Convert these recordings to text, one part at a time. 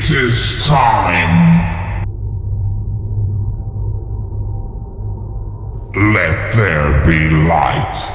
It is time. Let there be light.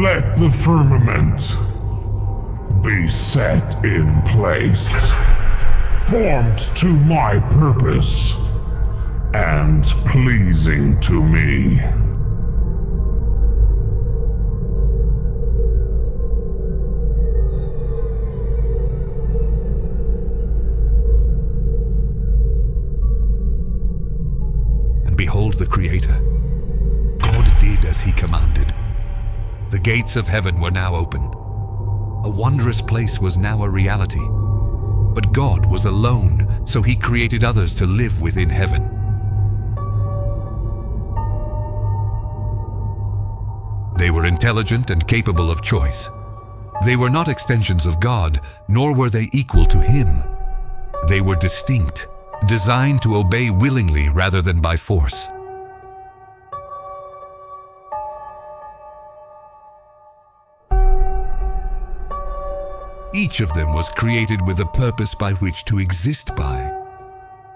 Let the firmament be set in place, formed to my purpose, and pleasing to me. And behold the Creator. God did as he commanded. The gates of heaven were now open. A wondrous place was now a reality. But God was alone, so he created others to live within heaven. They were intelligent and capable of choice. They were not extensions of God, nor were they equal to him. They were distinct, designed to obey willingly rather than by force. Each of them was created with a purpose by which to exist by,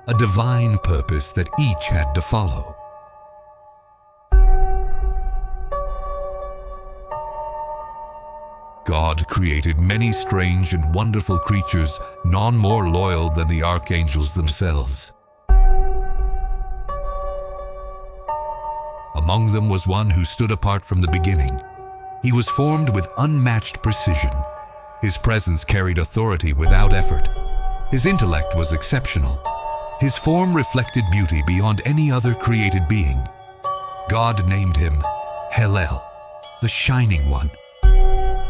a divine purpose that each had to follow. God created many strange and wonderful creatures, none more loyal than the archangels themselves. Among them was one who stood apart from the beginning. He was formed with unmatched precision. His presence carried authority without effort. His intellect was exceptional. His form reflected beauty beyond any other created being. God named him Hellel, the Shining One.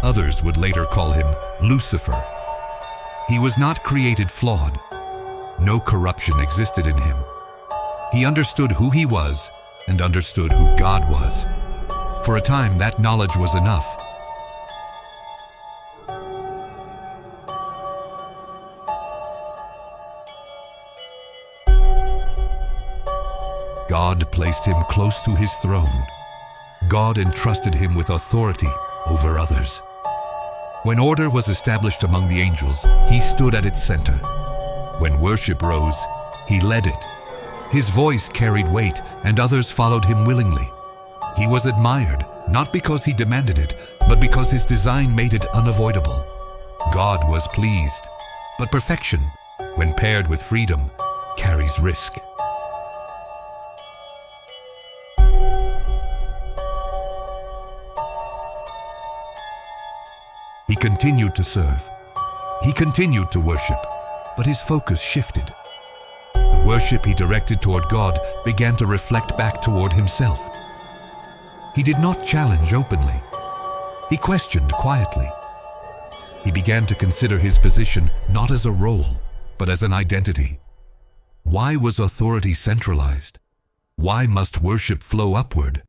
Others would later call him Lucifer. He was not created flawed. No corruption existed in him. He understood who he was and understood who God was. For a time, that knowledge was enough. God placed him close to his throne. God entrusted him with authority over others. When order was established among the angels, he stood at its center. When worship rose, he led it. His voice carried weight, and others followed him willingly. He was admired, not because he demanded it, but because his design made it unavoidable. God was pleased, but perfection, when paired with freedom, carries risk. He continued to serve. He continued to worship, but his focus shifted. The worship he directed toward God began to reflect back toward himself. He did not challenge openly. He questioned quietly. He began to consider his position not as a role, but as an identity. Why was authority centralized? Why must worship flow upward?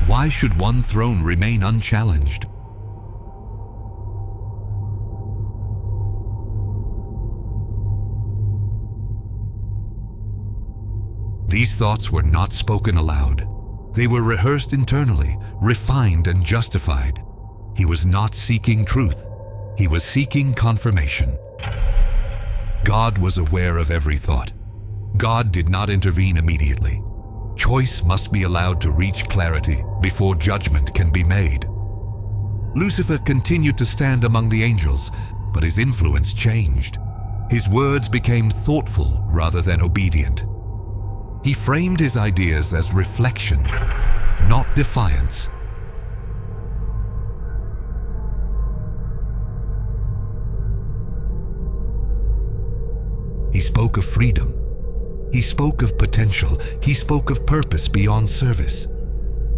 Why should one throne remain unchallenged? These thoughts were not spoken aloud. They were rehearsed internally, refined and justified. He was not seeking truth. He was seeking confirmation. God was aware of every thought. God did not intervene immediately. Choice must be allowed to reach clarity before judgment can be made. Lucifer continued to stand among the angels, but his influence changed. His words became thoughtful rather than obedient. He framed his ideas as reflection, not defiance. He spoke of freedom. He spoke of potential. He spoke of purpose beyond service.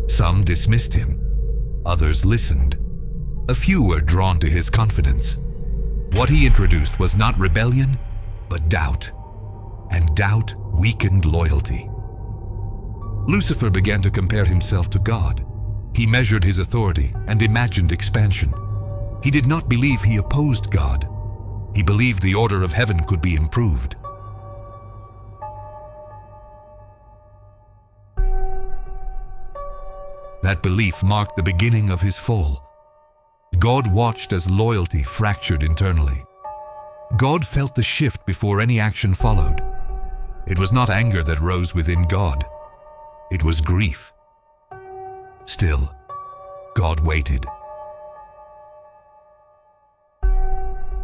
Some dismissed him. Others listened. A few were drawn to his confidence. What he introduced was not rebellion, but doubt. And doubt weakened loyalty. Lucifer began to compare himself to God. He measured his authority and imagined expansion. He did not believe he opposed God. He believed the order of heaven could be improved. That belief marked the beginning of his fall. God watched as loyalty fractured internally. God felt the shift before any action followed. It was not anger that rose within God. It was grief. Still, God waited.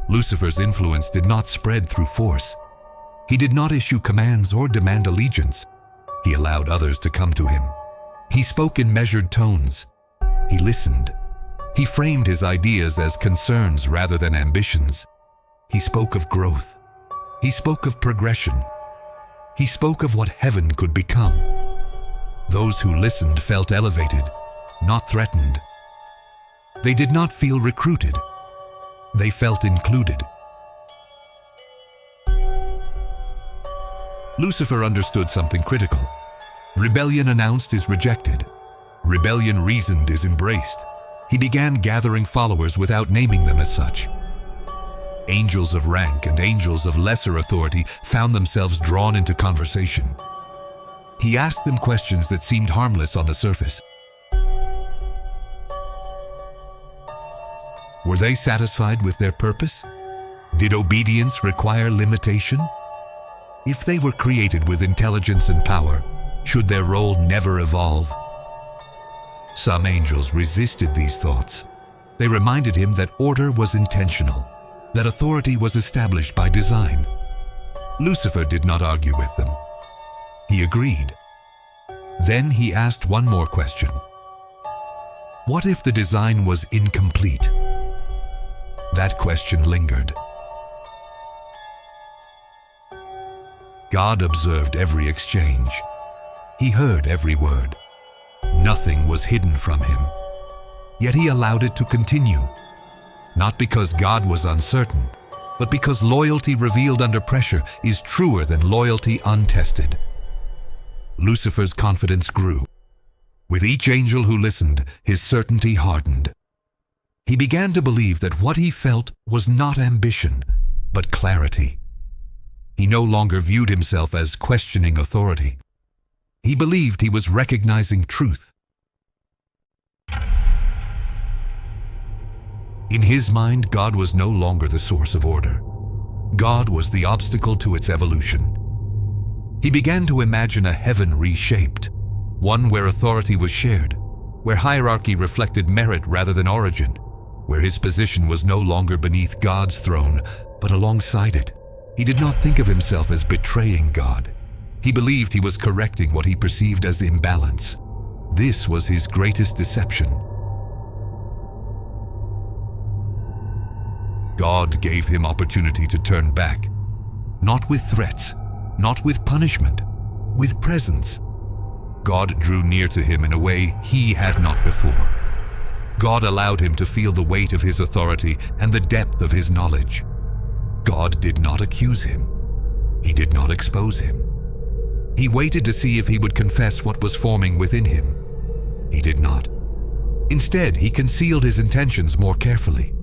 Lucifer's influence did not spread through force. He did not issue commands or demand allegiance. He allowed others to come to him. He spoke in measured tones. He listened. He framed his ideas as concerns rather than ambitions. He spoke of growth. He spoke of progression. He spoke of what heaven could become. Those who listened felt elevated, not threatened. They did not feel recruited. They felt included. Lucifer understood something critical. Rebellion announced is rejected. Rebellion reasoned is embraced. He began gathering followers without naming them as such. Angels of rank and angels of lesser authority found themselves drawn into conversation. He asked them questions that seemed harmless on the surface. Were they satisfied with their purpose? Did obedience require limitation? If they were created with intelligence and power, should their role never evolve? Some angels resisted these thoughts. They reminded him that order was intentional, that authority was established by design. Lucifer did not argue with them. He agreed. Then he asked one more question. What if the design was incomplete? That question lingered. God observed every exchange. He heard every word. Nothing was hidden from him. Yet he allowed it to continue. Not because God was uncertain, but because loyalty revealed under pressure is truer than loyalty untested. Lucifer's confidence grew. With each angel who listened, his certainty hardened. He began to believe that what he felt was not ambition, but clarity. He no longer viewed himself as questioning authority. He believed he was recognizing truth. In his mind, God was no longer the source of order. God was the obstacle to its evolution. He began to imagine a heaven reshaped, one where authority was shared, where hierarchy reflected merit rather than origin, where his position was no longer beneath God's throne, but alongside it. He did not think of himself as betraying God. He believed he was correcting what he perceived as imbalance. This was his greatest deception. God gave him opportunity to turn back, not with threats, not with punishment, with presence. God drew near to him in a way he had not before. God allowed him to feel the weight of his authority and the depth of his knowledge. God did not accuse him. He did not expose him. He waited to see if he would confess what was forming within him. He did not. Instead, he concealed his intentions more carefully.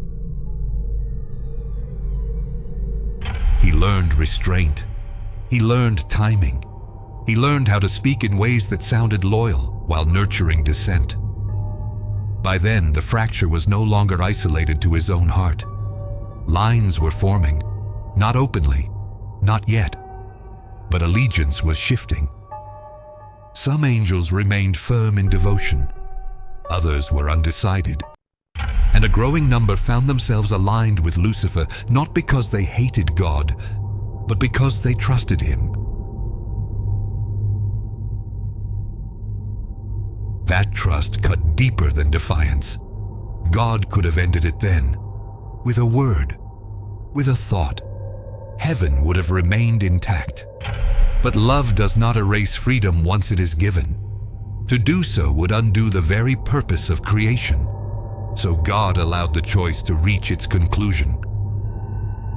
He learned restraint. He learned timing. He learned how to speak in ways that sounded loyal while nurturing dissent. By then, the fracture was no longer isolated to his own heart. Lines were forming, not openly, not yet, but allegiance was shifting. Some angels remained firm in devotion. Others were undecided. And a growing number found themselves aligned with Lucifer, not because they hated God, but because they trusted him. That trust cut deeper than defiance. God could have ended it then, with a word, with a thought. Heaven would have remained intact. But love does not erase freedom once it is given. To do so would undo the very purpose of creation. So God allowed the choice to reach its conclusion.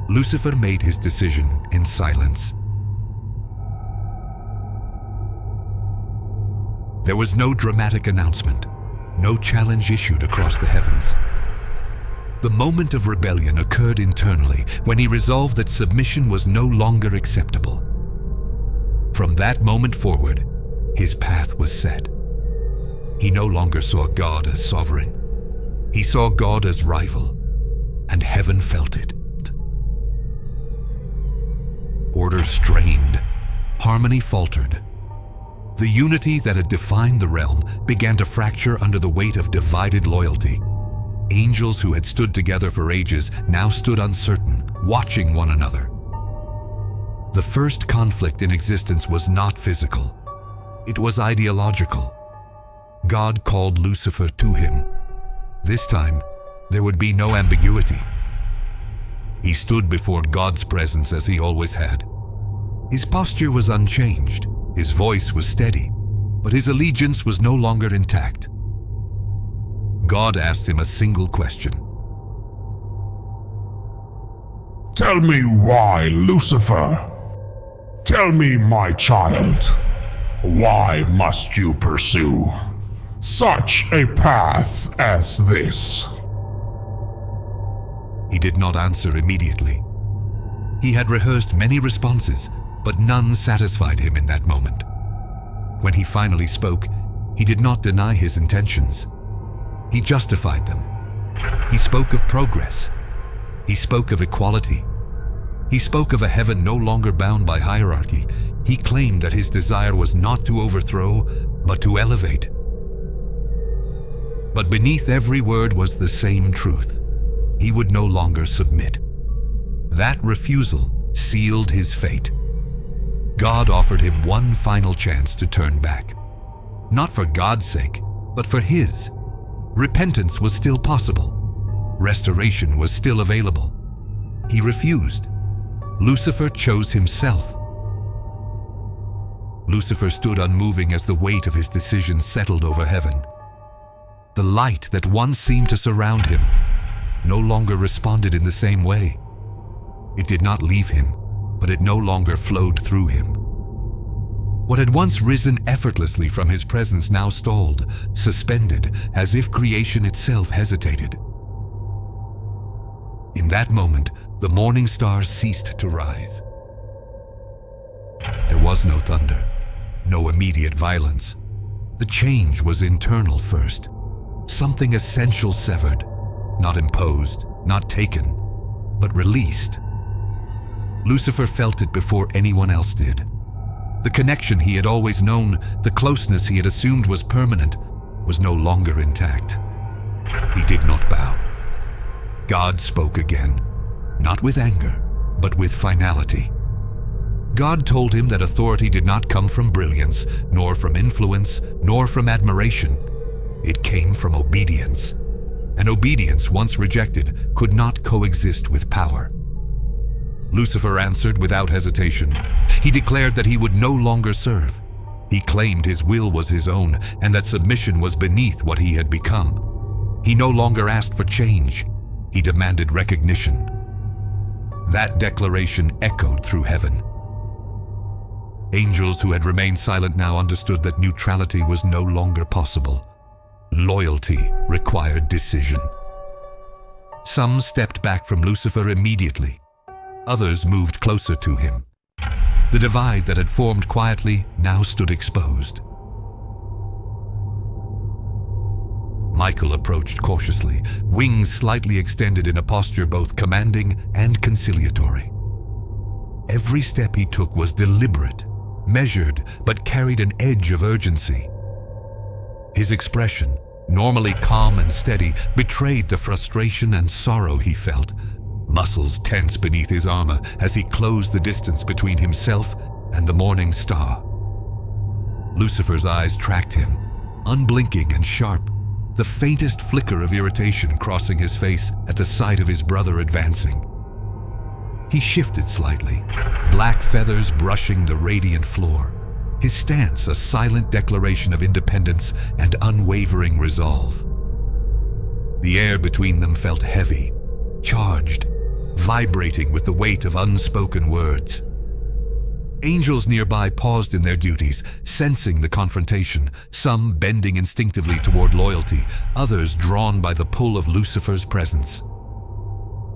Lucifer made his decision in silence. There was no dramatic announcement, no challenge issued across the heavens. The moment of rebellion occurred internally when he resolved that submission was no longer acceptable. From that moment forward, his path was set. He no longer saw God as sovereign. He saw God as rival, and heaven felt it. Order strained, harmony faltered. The unity that had defined the realm began to fracture under the weight of divided loyalty. Angels who had stood together for ages now stood uncertain, watching one another. The first conflict in existence was not physical. It was ideological. God called Lucifer to him. This time, there would be no ambiguity. He stood before God's presence as he always had. His posture was unchanged, his voice was steady, but his allegiance was no longer intact. God asked him a single question. Tell me why, Lucifer? Tell me, my child, why must you pursue such a path as this? He did not answer immediately. He had rehearsed many responses, but none satisfied him in that moment. When he finally spoke, he did not deny his intentions. He justified them. He spoke of progress. He spoke of equality. He spoke of a heaven no longer bound by hierarchy. He claimed that his desire was not to overthrow, but to elevate. But beneath every word was the same truth. He would no longer submit. That refusal sealed his fate. God offered him one final chance to turn back. Not for God's sake, but for his. Repentance was still possible. Restoration was still available. He refused. Lucifer chose himself. Lucifer stood unmoving as the weight of his decision settled over heaven. The light that once seemed to surround him no longer responded in the same way. It did not leave him, but it no longer flowed through him. What had once risen effortlessly from his presence now stalled, suspended, as if creation itself hesitated. In that moment, the morning stars ceased to rise. There was no thunder, no immediate violence. The change was internal first. Something essential severed, not imposed, not taken, but released. Lucifer felt it before anyone else did. The connection he had always known, the closeness he had assumed was permanent, was no longer intact. He did not bow. God spoke again, not with anger, but with finality. God told him that authority did not come from brilliance, nor from influence, nor from admiration. It came from obedience. And obedience, once rejected, could not coexist with power. Lucifer answered without hesitation. He declared that he would no longer serve. He claimed his will was his own and that submission was beneath what he had become. He no longer asked for change. He demanded recognition. That declaration echoed through heaven. Angels who had remained silent now understood that neutrality was no longer possible. Loyalty required decision. Some stepped back from Lucifer immediately. Others moved closer to him. The divide that had formed quietly now stood exposed. Michael approached cautiously, wings slightly extended in a posture both commanding and conciliatory. Every step he took was deliberate, measured, but carried an edge of urgency. His expression, normally calm and steady, betrayed the frustration and sorrow he felt. Muscles tense beneath his armor as he closed the distance between himself and the morning star. Lucifer's eyes tracked him, unblinking and sharp, the faintest flicker of irritation crossing his face at the sight of his brother advancing. He shifted slightly, black feathers brushing the radiant floor, his stance a silent declaration of independence and unwavering resolve. The air between them felt heavy, charged, vibrating with the weight of unspoken words. Angels nearby paused in their duties, sensing the confrontation, some bending instinctively toward loyalty, others drawn by the pull of Lucifer's presence.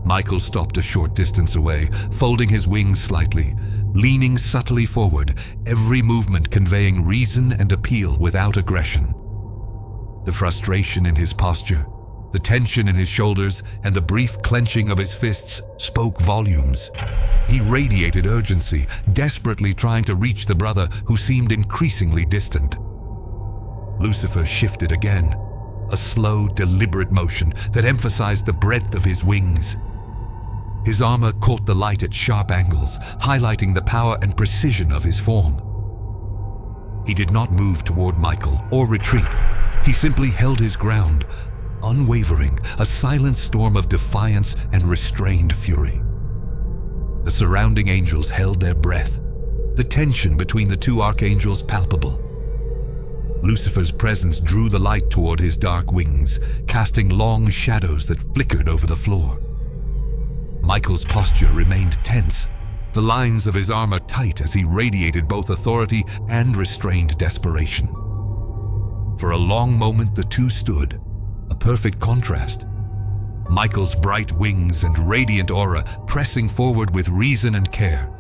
Michael stopped a short distance away, folding his wings slightly, leaning subtly forward, every movement conveying reason and appeal without aggression. The frustration in his posture, the tension in his shoulders, and the brief clenching of his fists spoke volumes. He radiated urgency, desperately trying to reach the brother who seemed increasingly distant. Lucifer shifted again, a slow, deliberate motion that emphasized the breadth of his wings. His armor caught the light at sharp angles, highlighting the power and precision of his form. He did not move toward Michael or retreat. He simply held his ground, unwavering, a silent storm of defiance and restrained fury. The surrounding angels held their breath, the tension between the two archangels palpable. Lucifer's presence drew the light toward his dark wings, casting long shadows that flickered over the floor. Michael's posture remained tense, the lines of his armor tight as he radiated both authority and restrained desperation. For a long moment the two stood, a perfect contrast. Michael's bright wings and radiant aura pressing forward with reason and care.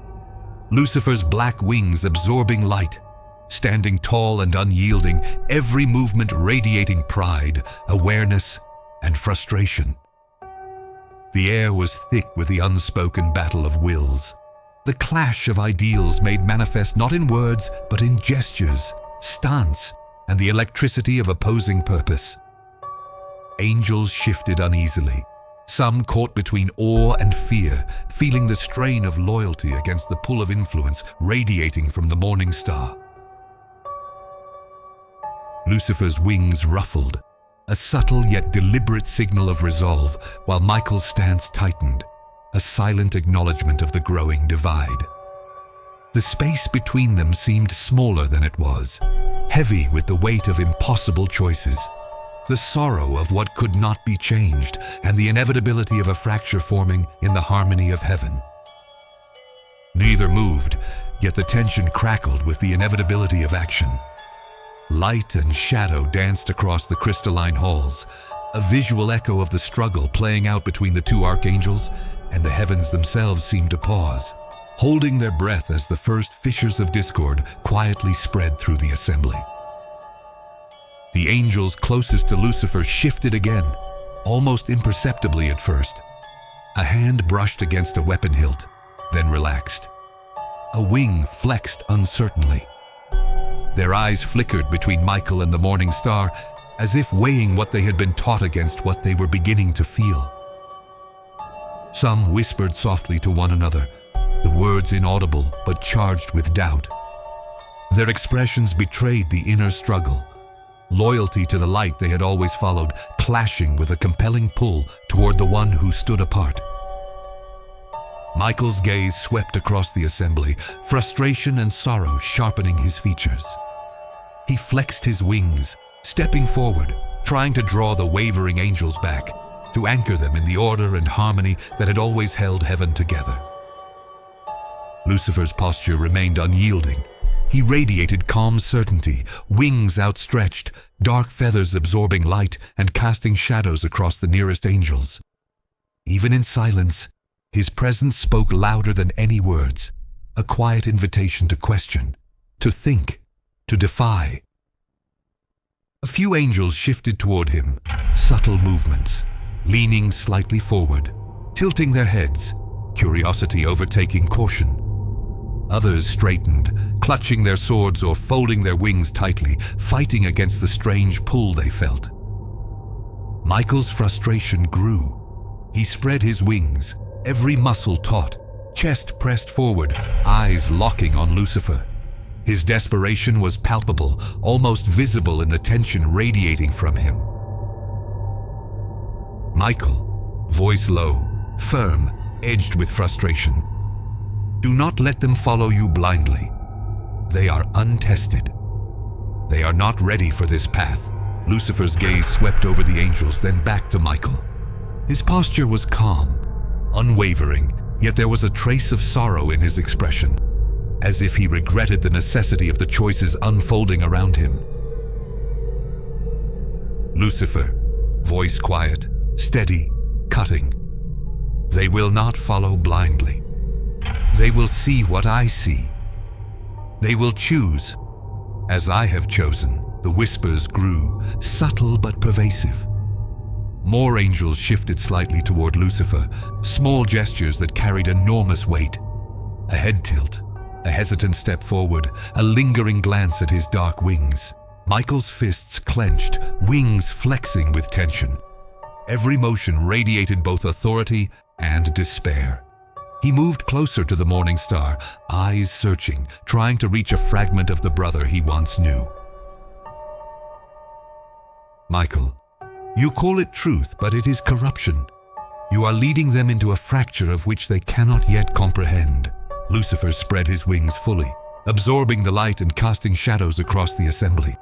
Lucifer's black wings absorbing light, standing tall and unyielding, every movement radiating pride, awareness, and frustration. The air was thick with the unspoken battle of wills, the clash of ideals made manifest not in words but in gestures, stance, and the electricity of opposing purpose. Angels shifted uneasily, some caught between awe and fear, feeling the strain of loyalty against the pull of influence radiating from the morning star. Lucifer's wings ruffled, a subtle yet deliberate signal of resolve, while Michael's stance tightened, a silent acknowledgement of the growing divide. The space between them seemed smaller than it was, heavy with the weight of impossible choices, the sorrow of what could not be changed, and the inevitability of a fracture forming in the harmony of heaven. Neither moved, yet the tension crackled with the inevitability of action. Light and shadow danced across the crystalline halls, a visual echo of the struggle playing out between the two archangels, and the heavens themselves seemed to pause, holding their breath as the first fissures of discord quietly spread through the assembly. The angels closest to Lucifer shifted again, almost imperceptibly at first. A hand brushed against a weapon hilt, then relaxed. A wing flexed uncertainly. Their eyes flickered between Michael and the morning star, as if weighing what they had been taught against what they were beginning to feel. Some whispered softly to one another, the words inaudible but charged with doubt. Their expressions betrayed the inner struggle, loyalty to the light they had always followed, clashing with a compelling pull toward the one who stood apart. Michael's gaze swept across the assembly, frustration and sorrow sharpening his features. He flexed his wings, stepping forward, trying to draw the wavering angels back, to anchor them in the order and harmony that had always held heaven together. Lucifer's posture remained unyielding. He radiated calm certainty, wings outstretched, dark feathers absorbing light and casting shadows across the nearest angels. Even in silence, his presence spoke louder than any words, a quiet invitation to question, to think, to defy. A few angels shifted toward him, subtle movements, leaning slightly forward, tilting their heads, curiosity overtaking caution. Others straightened, clutching their swords or folding their wings tightly, fighting against the strange pull they felt. Michael's frustration grew. He spread his wings, every muscle taut, chest pressed forward, eyes locking on Lucifer. His desperation was palpable, almost visible in the tension radiating from him. Michael, voice low, firm, edged with frustration. Do not let them follow you blindly. They are untested. They are not ready for this path. Lucifer's gaze swept over the angels, then back to Michael. His posture was calm, unwavering, yet there was a trace of sorrow in his expression. as if he regretted the necessity of the choices unfolding around him. Lucifer, voice quiet, steady, cutting. They will not follow blindly. They will see what I see. They will choose, as I have chosen. The whispers grew, subtle but pervasive. More angels shifted slightly toward Lucifer, small gestures that carried enormous weight. A head tilt, a hesitant step forward, a lingering glance at his dark wings. Michael's fists clenched, wings flexing with tension. Every motion radiated both authority and despair. He moved closer to the morning star, eyes searching, trying to reach a fragment of the brother he once knew. Michael, you call it truth, but it is corruption. You are leading them into a fracture of which they cannot yet comprehend. Lucifer spread his wings fully, absorbing the light and casting shadows across the assembly.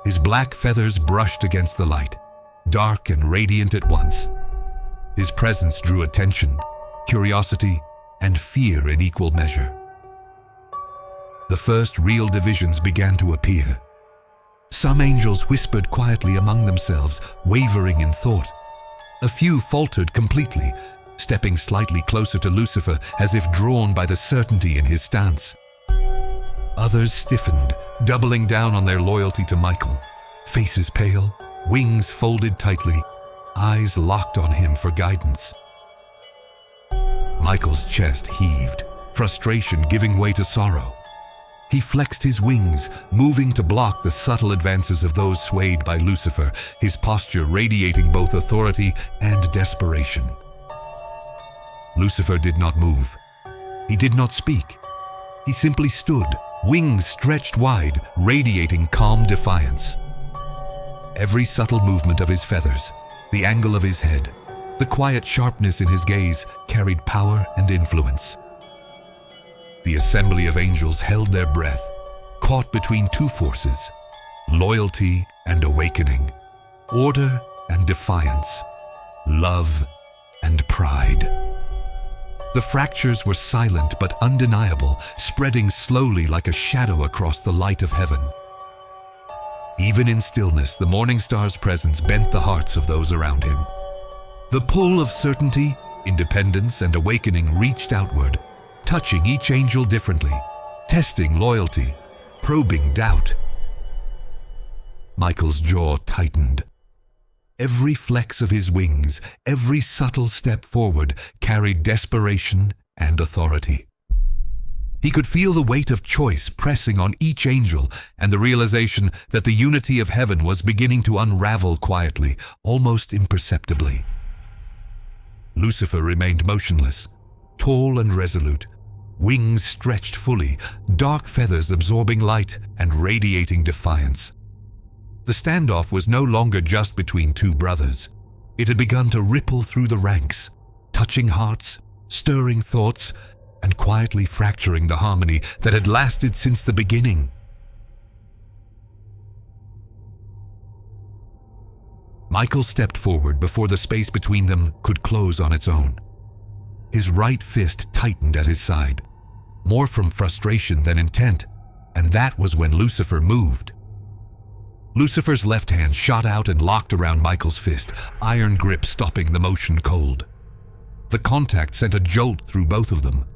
His black feathers brushed against the light, dark and radiant at once. His presence drew attention, curiosity, and fear in equal measure. The first real divisions began to appear. Some angels whispered quietly among themselves, wavering in thought. A few faltered completely, stepping slightly closer to Lucifer as if drawn by the certainty in his stance. Others stiffened, doubling down on their loyalty to Michael, faces pale, wings folded tightly, eyes locked on him for guidance. Michael's chest heaved, frustration giving way to sorrow. He flexed his wings, moving to block the subtle advances of those swayed by Lucifer, his posture radiating both authority and desperation. Lucifer did not move. He did not speak. He simply stood, wings stretched wide, radiating calm defiance. Every subtle movement of his feathers, the angle of his head, the quiet sharpness in his gaze carried power and influence. The assembly of angels held their breath, caught between two forces, loyalty and awakening, order and defiance, love and pride. The fractures were silent but undeniable, spreading slowly like a shadow across the light of heaven. Even in stillness, the morning star's presence bent the hearts of those around him. The pull of certainty, independence, and awakening reached outward, touching each angel differently, testing loyalty, probing doubt. Michael's jaw tightened. Every flex of his wings, every subtle step forward carried desperation and authority. He could feel the weight of choice pressing on each angel and the realization that the unity of heaven was beginning to unravel quietly, almost imperceptibly. Lucifer remained motionless, tall and resolute, wings stretched fully, dark feathers absorbing light and radiating defiance. The standoff was no longer just between two brothers. It had begun to ripple through the ranks, touching hearts, stirring thoughts, and quietly fracturing the harmony that had lasted since the beginning. Michael stepped forward before the space between them could close on its own. His right fist tightened at his side, more from frustration than intent, and that was when Lucifer moved. Lucifer's left hand shot out and locked around Michael's fist, iron grip stopping the motion cold. The contact sent a jolt through both of them.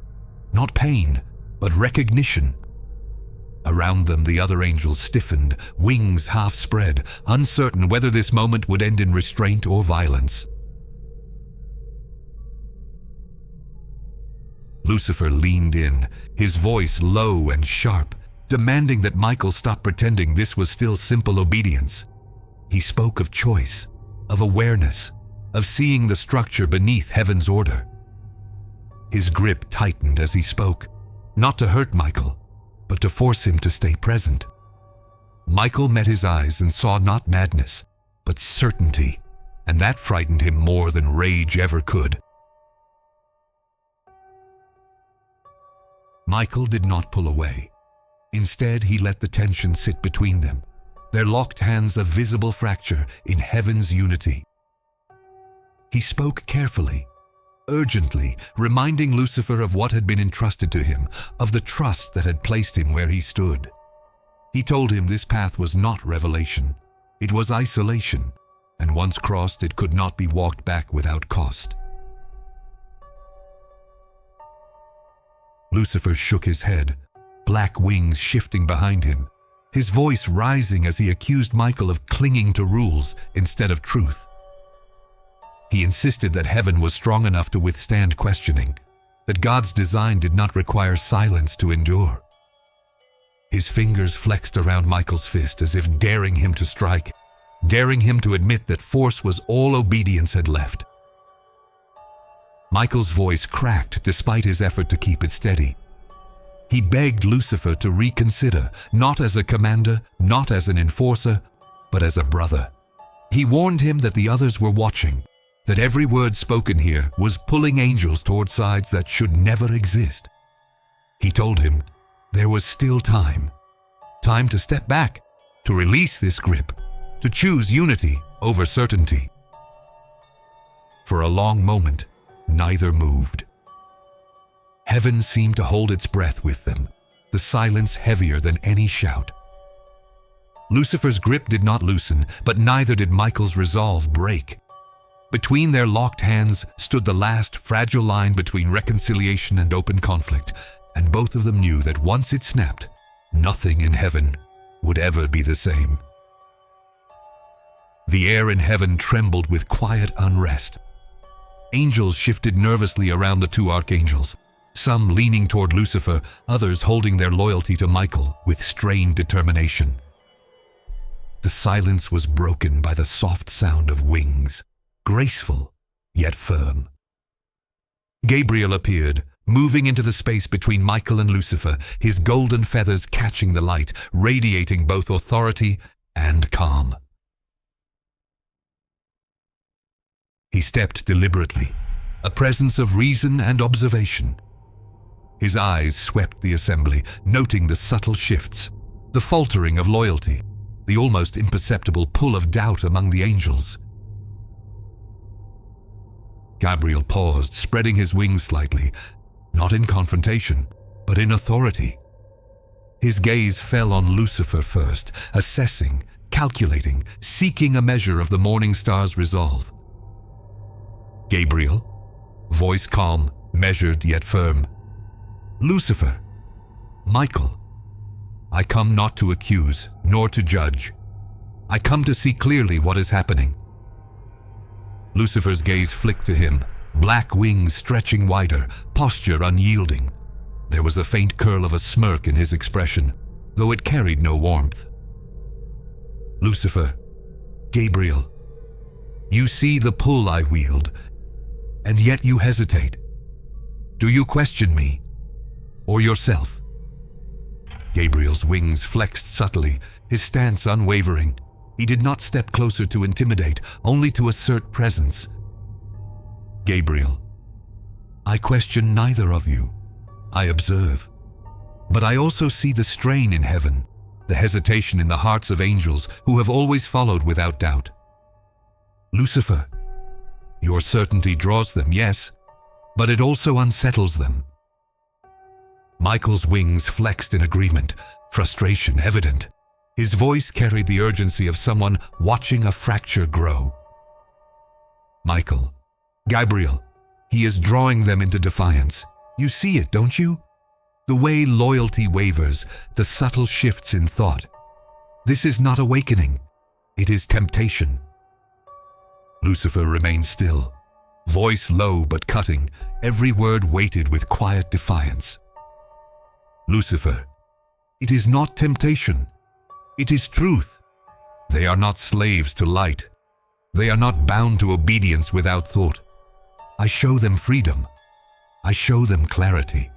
Not pain, but recognition. Around them, the other angels stiffened, wings half spread, uncertain whether this moment would end in restraint or violence. Lucifer leaned in, his voice low and sharp, demanding that Michael stop pretending this was still simple obedience. He spoke of choice, of awareness, of seeing the structure beneath heaven's order. His grip tightened as he spoke, not to hurt Michael, but to force him to stay present. Michael met his eyes and saw not madness, but certainty, and that frightened him more than rage ever could. Michael did not pull away. Instead, he let the tension sit between them, their locked hands a visible fracture in heaven's unity. He spoke carefully, urgently, reminding Lucifer of what had been entrusted to him, of the trust that had placed him where he stood. He told him this path was not revelation, it was isolation, and once crossed it could not be walked back without cost. Lucifer shook his head, black wings shifting behind him, his voice rising as he accused Michael of clinging to rules instead of truth. He insisted that heaven was strong enough to withstand questioning, that God's design did not require silence to endure. His fingers flexed around Michael's fist as if daring him to strike, daring him to admit that force was all obedience had left. Michael's voice cracked despite his effort to keep it steady. He begged Lucifer to reconsider, not as a commander, not as an enforcer, but as a brother. He warned him that the others were watching, that every word spoken here was pulling angels toward sides that should never exist. He told him there was still time to step back, to release this grip, to choose unity over certainty. For a long moment, neither moved. Heaven seemed to hold its breath with them, the silence heavier than any shout. Lucifer's grip did not loosen, but neither did Michael's resolve break. Between their locked hands stood the last fragile line between reconciliation and open conflict, and both of them knew that once it snapped, nothing in heaven would ever be the same. The air in heaven trembled with quiet unrest. Angels shifted nervously around the two archangels, some leaning toward Lucifer, others holding their loyalty to Michael with strained determination. The silence was broken by the soft sound of wings, graceful yet firm. Gabriel appeared, moving into the space between Michael and Lucifer, his golden feathers catching the light, radiating both authority and calm. He stepped deliberately, a presence of reason and observation. His eyes swept the assembly, noting the subtle shifts, the faltering of loyalty, the almost imperceptible pull of doubt among the angels. Gabriel paused, spreading his wings slightly, not in confrontation, but in authority. His gaze fell on Lucifer first, assessing, calculating, seeking a measure of the morning star's resolve. Gabriel, voice calm, measured yet firm. Lucifer, Michael, I come not to accuse, nor to judge. I come to see clearly what is happening. Lucifer's gaze flicked to him, black wings stretching wider, posture unyielding. There was the faint curl of a smirk in his expression, though it carried no warmth. Lucifer, Gabriel, you see the pull I wield, and yet you hesitate. Do you question me, or yourself? Gabriel's wings flexed subtly, his stance unwavering. He did not step closer to intimidate, only to assert presence. Gabriel, I question neither of you. I observe. But I also see the strain in heaven, the hesitation in the hearts of angels who have always followed without doubt. Lucifer, your certainty draws them, yes, but it also unsettles them. Michael's wings flexed in agreement, frustration evident. His voice carried the urgency of someone watching a fracture grow. Michael, Gabriel, he is drawing them into defiance. You see it, don't you? The way loyalty wavers, the subtle shifts in thought. This is not awakening. It is temptation. Lucifer remained still, voice low but cutting, every word weighted with quiet defiance. Lucifer, it is not temptation. It is truth. They are not slaves to light. They are not bound to obedience without thought. I show them freedom. I show them clarity.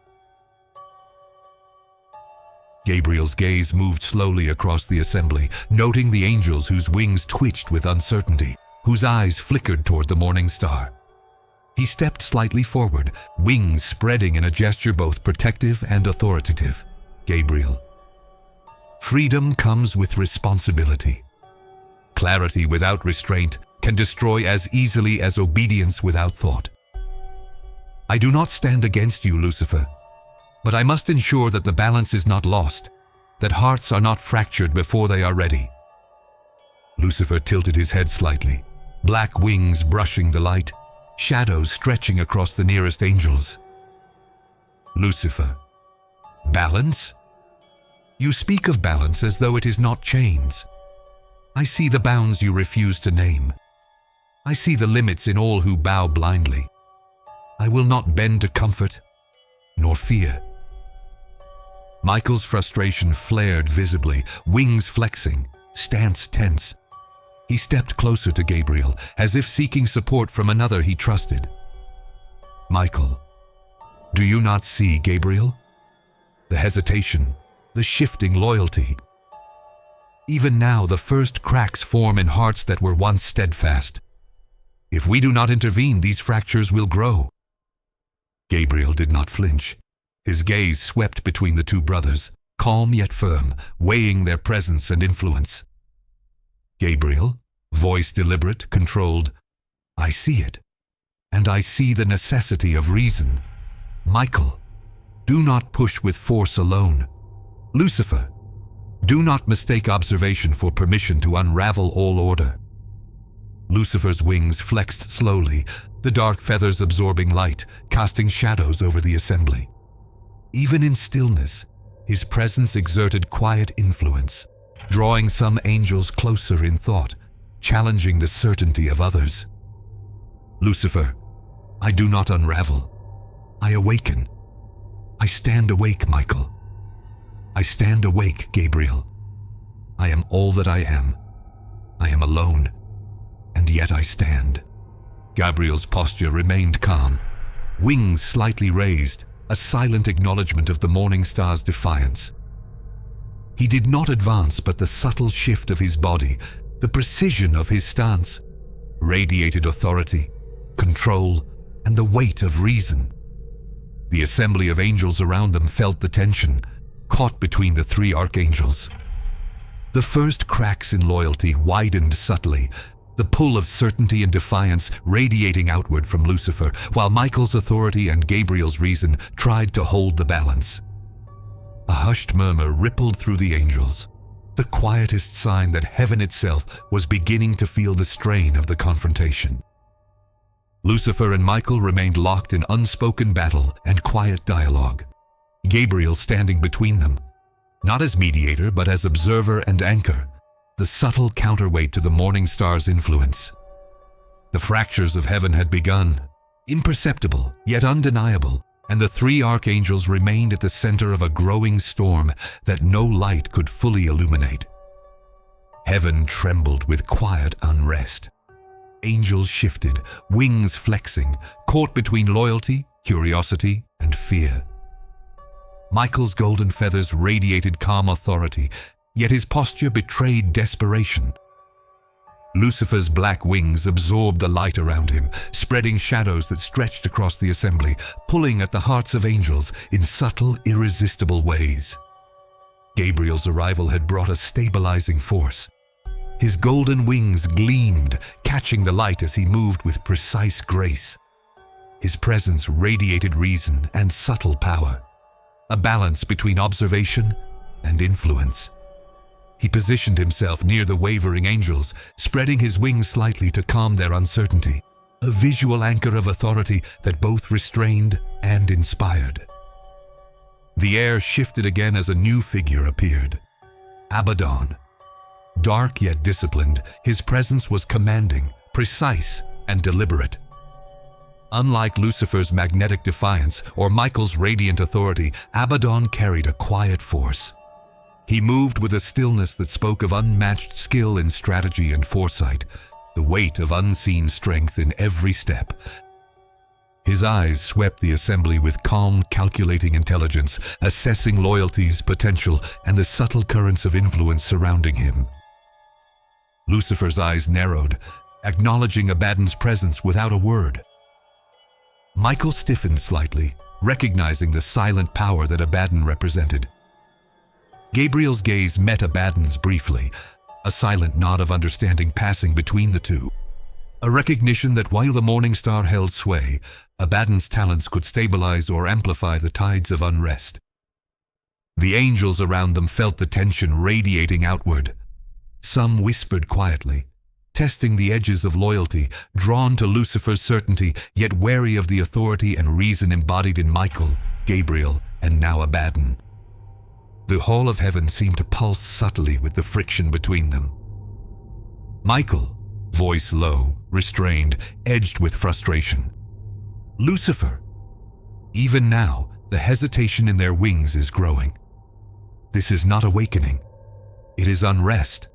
Gabriel's gaze moved slowly across the assembly, noting the angels whose wings twitched with uncertainty, whose eyes flickered toward the morning star. He stepped slightly forward, wings spreading in a gesture both protective and authoritative. Gabriel, freedom comes with responsibility. Clarity without restraint can destroy as easily as obedience without thought. I do not stand against you, Lucifer, but I must ensure that the balance is not lost, that hearts are not fractured before they are ready. Lucifer tilted his head slightly, black wings brushing the light, shadows stretching across the nearest angels. Lucifer, balance? You speak of balance as though it is not chains. I see the bounds you refuse to name. I see the limits in all who bow blindly. I will not bend to comfort, nor fear. Michael's frustration flared visibly, wings flexing, stance tense. He stepped closer to Gabriel, as if seeking support from another he trusted. Michael, do you not see Gabriel? The hesitation, the shifting loyalty. Even now, the first cracks form in hearts that were once steadfast. If we do not intervene, these fractures will grow. Gabriel did not flinch. His gaze swept between the two brothers, calm yet firm, weighing their presence and influence. Gabriel, voice deliberate, controlled, I see it, and I see the necessity of reason. Michael, do not push with force alone. Lucifer, do not mistake observation for permission to unravel all order. Lucifer's wings flexed slowly, the dark feathers absorbing light, casting shadows over the assembly. Even in stillness, his presence exerted quiet influence, drawing some angels closer in thought, challenging the certainty of others. Lucifer, I do not unravel. I awaken. I stand awake, Michael. I stand awake, Gabriel. I am all that I am. I am alone, and yet I stand. Gabriel's posture remained calm, wings slightly raised, a silent acknowledgement of the morning star's defiance. He did not advance, but the subtle shift of his body, the precision of his stance, radiated authority, control, and the weight of reason. The assembly of angels around them felt the tension, caught between the three archangels. The first cracks in loyalty widened subtly, the pull of certainty and defiance radiating outward from Lucifer, while Michael's authority and Gabriel's reason tried to hold the balance. A hushed murmur rippled through the angels, the quietest sign that heaven itself was beginning to feel the strain of the confrontation. Lucifer and Michael remained locked in unspoken battle and quiet dialogue, Gabriel standing between them, not as mediator but as observer and anchor, the subtle counterweight to the morning star's influence. The fractures of heaven had begun, imperceptible yet undeniable, and the three archangels remained at the center of a growing storm that no light could fully illuminate. Heaven trembled with quiet unrest. Angels shifted, wings flexing, caught between loyalty, curiosity, and fear. Michael's golden feathers radiated calm authority, yet his posture betrayed desperation. Lucifer's black wings absorbed the light around him, spreading shadows that stretched across the assembly, pulling at the hearts of angels in subtle, irresistible ways. Gabriel's arrival had brought a stabilizing force. His golden wings gleamed, catching the light as he moved with precise grace. His presence radiated reason and subtle power, a balance between observation and influence. He positioned himself near the wavering angels, spreading his wings slightly to calm their uncertainty, a visual anchor of authority that both restrained and inspired. The air shifted again as a new figure appeared. Abaddon. Dark yet disciplined, his presence was commanding, precise, and deliberate. Unlike Lucifer's magnetic defiance or Michael's radiant authority, Abaddon carried a quiet force. He moved with a stillness that spoke of unmatched skill in strategy and foresight, the weight of unseen strength in every step. His eyes swept the assembly with calm, calculating intelligence, assessing loyalties, potential, and the subtle currents of influence surrounding him. Lucifer's eyes narrowed, acknowledging Abaddon's presence without a word. Michael stiffened slightly, recognizing the silent power that Abaddon represented. Gabriel's gaze met Abaddon's briefly, a silent nod of understanding passing between the two. A recognition that while the Morning Star held sway, Abaddon's talents could stabilize or amplify the tides of unrest. The angels around them felt the tension radiating outward. Some whispered quietly, testing the edges of loyalty, drawn to Lucifer's certainty, yet wary of the authority and reason embodied in Michael, Gabriel, and now Abaddon. The hall of heaven seemed to pulse subtly with the friction between them. Michael, voice low, restrained, edged with frustration. Lucifer. Even now, the hesitation in their wings is growing. This is not awakening. It is unrest.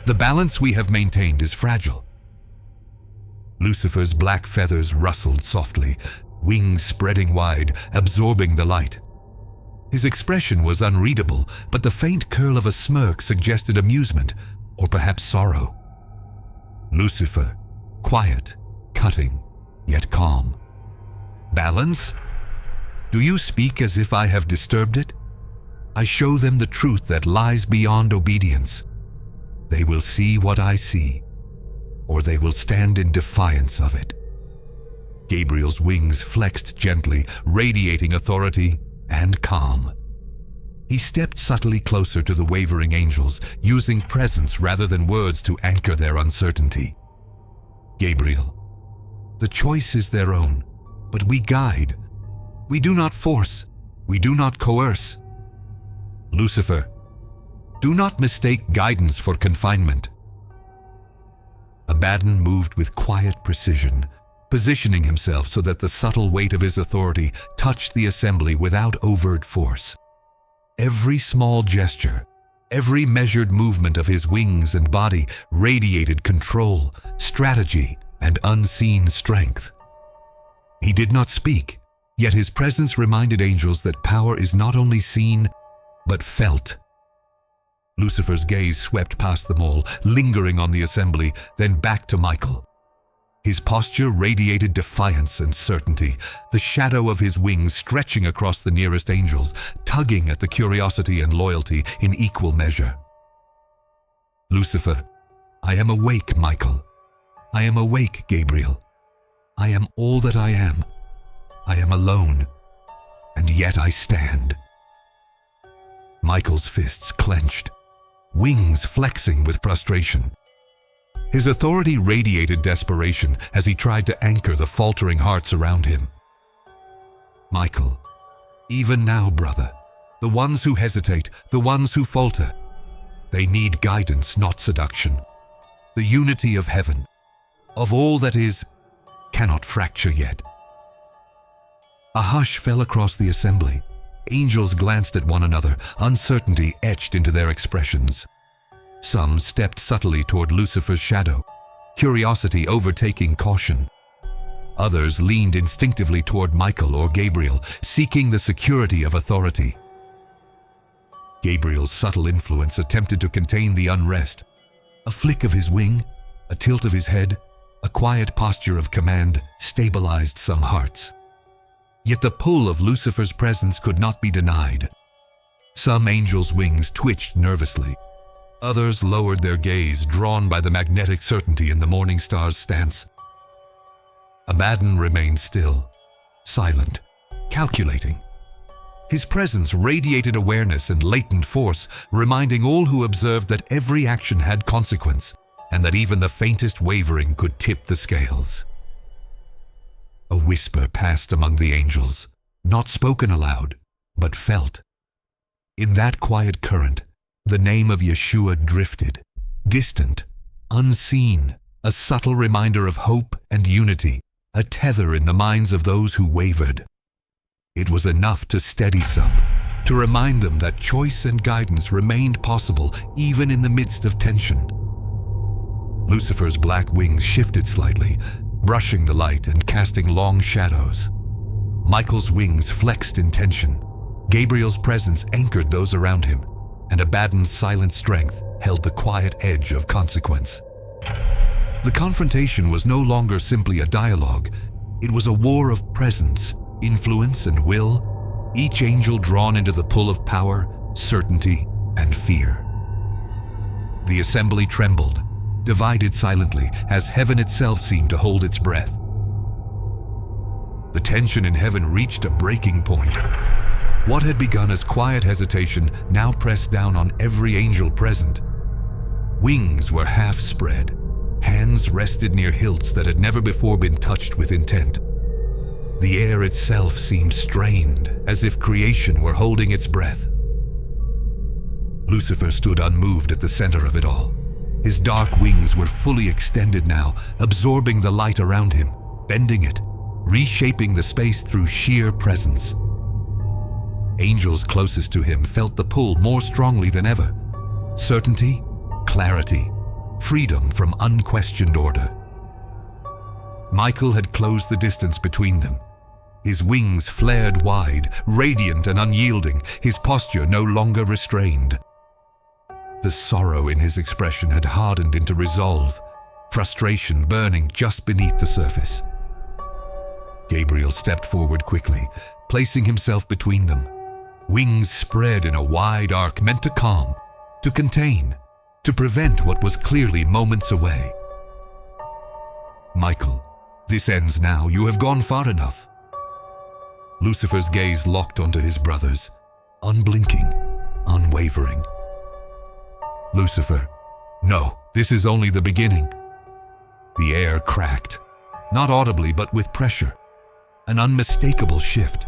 The balance we have maintained is fragile. Lucifer's black feathers rustled softly, wings spreading wide, absorbing the light. His expression was unreadable, but the faint curl of a smirk suggested amusement, or perhaps sorrow. Lucifer, quiet, cutting, yet calm. Balance? Do you speak as if I have disturbed it? I show them the truth that lies beyond obedience. They will see what I see, or they will stand in defiance of it. Gabriel's wings flexed gently, radiating authority and calm. He stepped subtly closer to the wavering angels, using presence rather than words to anchor their uncertainty. Gabriel, the choice is their own, but we guide. We do not force. We do not coerce. Lucifer, do not mistake guidance for confinement. Abaddon moved with quiet precision, positioning himself so that the subtle weight of his authority touched the assembly without overt force. Every small gesture, every measured movement of his wings and body radiated control, strategy, and unseen strength. He did not speak, yet his presence reminded angels that power is not only seen, but felt. Lucifer's gaze swept past them all, lingering on the assembly, then back to Michael. His posture radiated defiance and certainty, the shadow of his wings stretching across the nearest angels, tugging at the curiosity and loyalty in equal measure. Lucifer, I am awake, Michael. I am awake, Gabriel. I am all that I am. I am alone, and yet I stand. Michael's fists clenched, wings flexing with frustration. His authority radiated desperation as he tried to anchor the faltering hearts around him. Michael, even now, brother, the ones who hesitate, the ones who falter, they need guidance, not seduction. The unity of heaven, of all that is, cannot fracture yet. A hush fell across the assembly. Angels glanced at one another, uncertainty etched into their expressions. Some stepped subtly toward Lucifer's shadow, curiosity overtaking caution. Others leaned instinctively toward Michael or Gabriel, seeking the security of authority. Gabriel's subtle influence attempted to contain the unrest. A flick of his wing, a tilt of his head, a quiet posture of command stabilized some hearts. Yet the pull of Lucifer's presence could not be denied. Some angels' wings twitched nervously. Others lowered their gaze, drawn by the magnetic certainty in the Morning Star's stance. Abaddon remained still, silent, calculating. His presence radiated awareness and latent force, reminding all who observed that every action had consequence, and that even the faintest wavering could tip the scales. A whisper passed among the angels, not spoken aloud, but felt. In that quiet current, the name of Yeshua drifted, distant, unseen, a subtle reminder of hope and unity, a tether in the minds of those who wavered. It was enough to steady some, to remind them that choice and guidance remained possible even in the midst of tension. Lucifer's black wings shifted slightly, brushing the light and casting long shadows. Michael's wings flexed in tension. Gabriel's presence anchored those around him, and Abaddon's silent strength held the quiet edge of consequence. The confrontation was no longer simply a dialogue. It was a war of presence, influence, and will, each angel drawn into the pull of power, certainty, and fear. The assembly trembled, divided silently as heaven itself seemed to hold its breath. The tension in heaven reached a breaking point. What had begun as quiet hesitation now pressed down on every angel present. Wings were half spread. Hands rested near hilts that had never before been touched with intent. The air itself seemed strained, as if creation were holding its breath. Lucifer stood unmoved at the center of it all. His dark wings were fully extended now, absorbing the light around him, bending it, reshaping the space through sheer presence. Angels closest to him felt the pull more strongly than ever. Certainty, clarity, freedom from unquestioned order. Michael had closed the distance between them. His wings flared wide, radiant and unyielding, his posture no longer restrained. The sorrow in his expression had hardened into resolve, frustration burning just beneath the surface. Gabriel stepped forward quickly, placing himself between them. Wings spread in a wide arc meant to calm, to contain, to prevent what was clearly moments away. Michael, this ends now. You have gone far enough. Lucifer's gaze locked onto his brother's, unblinking, unwavering. Lucifer, no, this is only the beginning. The air cracked, not audibly but with pressure, an unmistakable shift.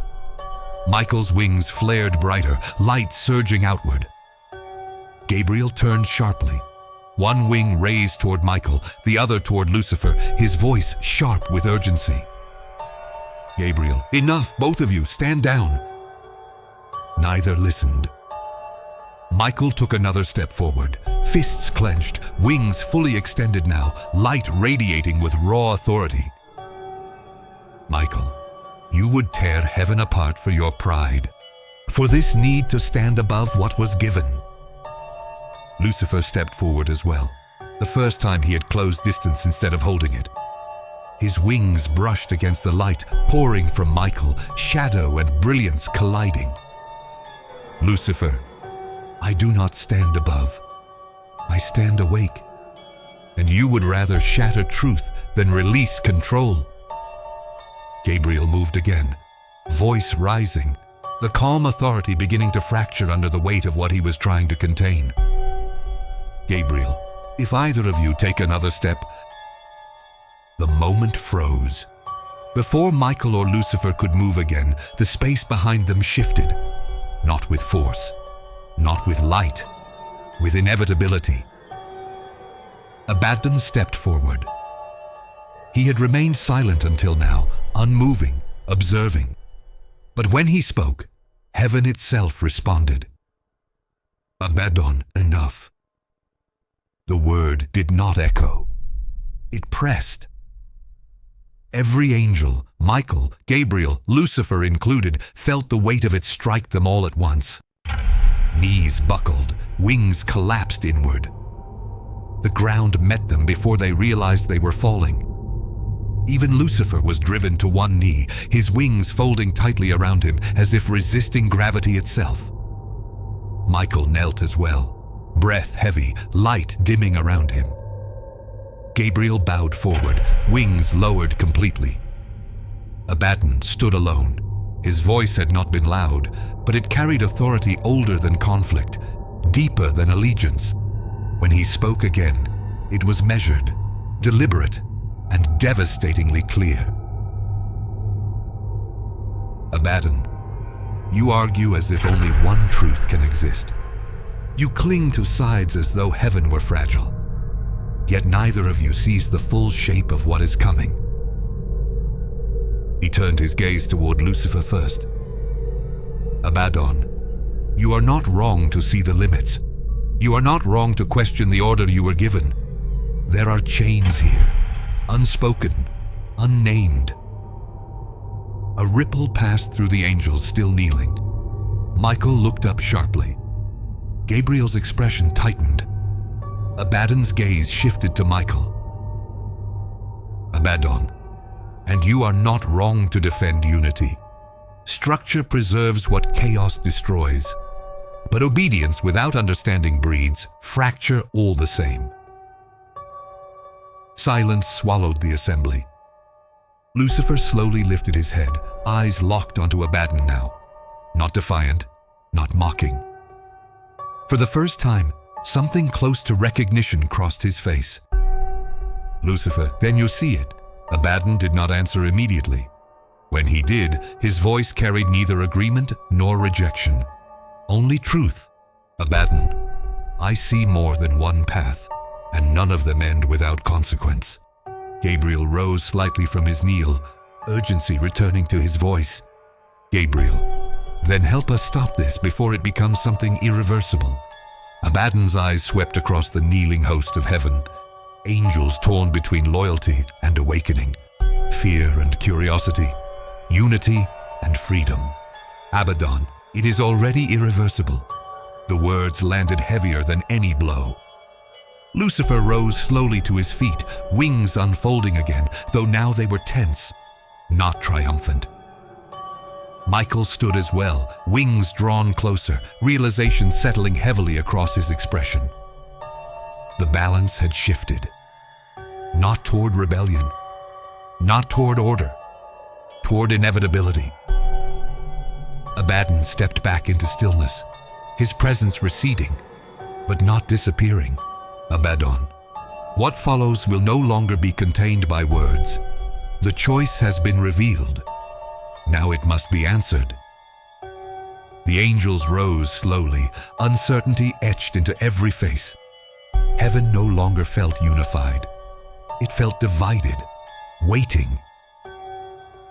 Michael's wings flared brighter, light surging outward. Gabriel turned sharply. One wing raised toward Michael, the other toward Lucifer, his voice sharp with urgency. Gabriel, enough, both of you, stand down. Neither listened. Michael took another step forward, fists clenched, wings fully extended now, light radiating with raw authority. Michael, you would tear heaven apart for your pride, for this need to stand above what was given. Lucifer stepped forward as well, the first time he had closed distance instead of holding it. His wings brushed against the light pouring from Michael, shadow and brilliance colliding. Lucifer, I do not stand above. I stand awake. And you would rather shatter truth than release control. Gabriel moved again, voice rising, the calm authority beginning to fracture under the weight of what he was trying to contain. Gabriel, if either of you take another step. The moment froze. Before Michael or Lucifer could move again, the space behind them shifted. Not with force, not with light, with inevitability. Abaddon stepped forward. He had remained silent until now, unmoving, observing. But when he spoke, heaven itself responded. Abaddon, enough. The word did not echo. It pressed. Every angel, Michael, Gabriel, Lucifer included, felt the weight of it strike them all at once. Knees buckled, wings collapsed inward. The ground met them before they realized they were falling. Even Lucifer was driven to one knee, his wings folding tightly around him as if resisting gravity itself. Michael knelt as well, breath heavy, light dimming around him. Gabriel bowed forward, wings lowered completely. Abaddon stood alone. His voice had not been loud, but it carried authority older than conflict, deeper than allegiance. When he spoke again, it was measured, deliberate, and devastatingly clear. Abaddon, you argue as if only one truth can exist. You cling to sides as though heaven were fragile. Yet neither of you sees the full shape of what is coming. He turned his gaze toward Lucifer first. Abaddon, you are not wrong to see the limits. You are not wrong to question the order you were given. There are chains here, unspoken, unnamed. A ripple passed through the angels still kneeling. Michael looked up sharply. Gabriel's expression tightened. Abaddon's gaze shifted to Michael. Abaddon, and you are not wrong to defend unity. Structure preserves what chaos destroys, but obedience without understanding breeds fracture all the same. Silence swallowed the assembly. Lucifer slowly lifted his head, eyes locked onto Abaddon now. Not defiant, not mocking. For the first time, something close to recognition crossed his face. "Lucifer, then you see it." Abaddon did not answer immediately. When he did, his voice carried neither agreement nor rejection. Only truth. "Abaddon, I see more than one path, and none of them end without consequence." Gabriel rose slightly from his kneel, urgency returning to his voice. "Gabriel, then help us stop this before it becomes something irreversible." Abaddon's eyes swept across the kneeling host of heaven, angels torn between loyalty and awakening, fear and curiosity, unity and freedom. "Abaddon, it is already irreversible." The words landed heavier than any blow. Lucifer rose slowly to his feet, wings unfolding again, though now they were tense, not triumphant. Michael stood as well, wings drawn closer, realization settling heavily across his expression. The balance had shifted. Not toward rebellion, not toward order, toward inevitability. Abaddon stepped back into stillness, his presence receding, but not disappearing. "Abaddon, what follows will no longer be contained by words. The choice has been revealed. Now it must be answered." The angels rose slowly, uncertainty etched into every face. Heaven no longer felt unified. It felt divided, waiting.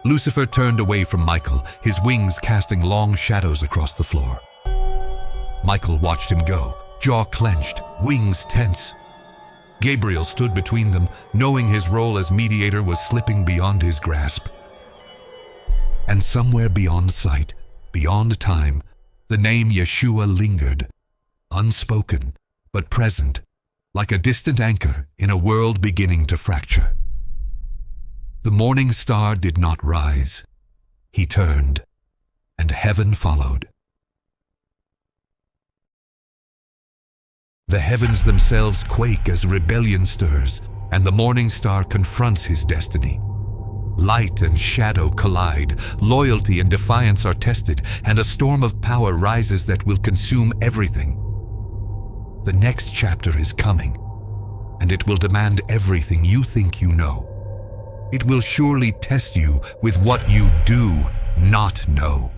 Lucifer turned away from Michael, his wings casting long shadows across the floor. Michael watched him go, jaw clenched, wings tense. Gabriel stood between them, knowing his role as mediator was slipping beyond his grasp. And somewhere beyond sight, beyond time, the name Yeshua lingered, unspoken but present, like a distant anchor in a world beginning to fracture. The morning star did not rise. He turned, and heaven followed. The heavens themselves quake as rebellion stirs, and the morning star confronts his destiny. Light and shadow collide, loyalty and defiance are tested, and a storm of power rises that will consume everything. The next chapter is coming, and it will demand everything you think you know. It will surely test you with what you do not know.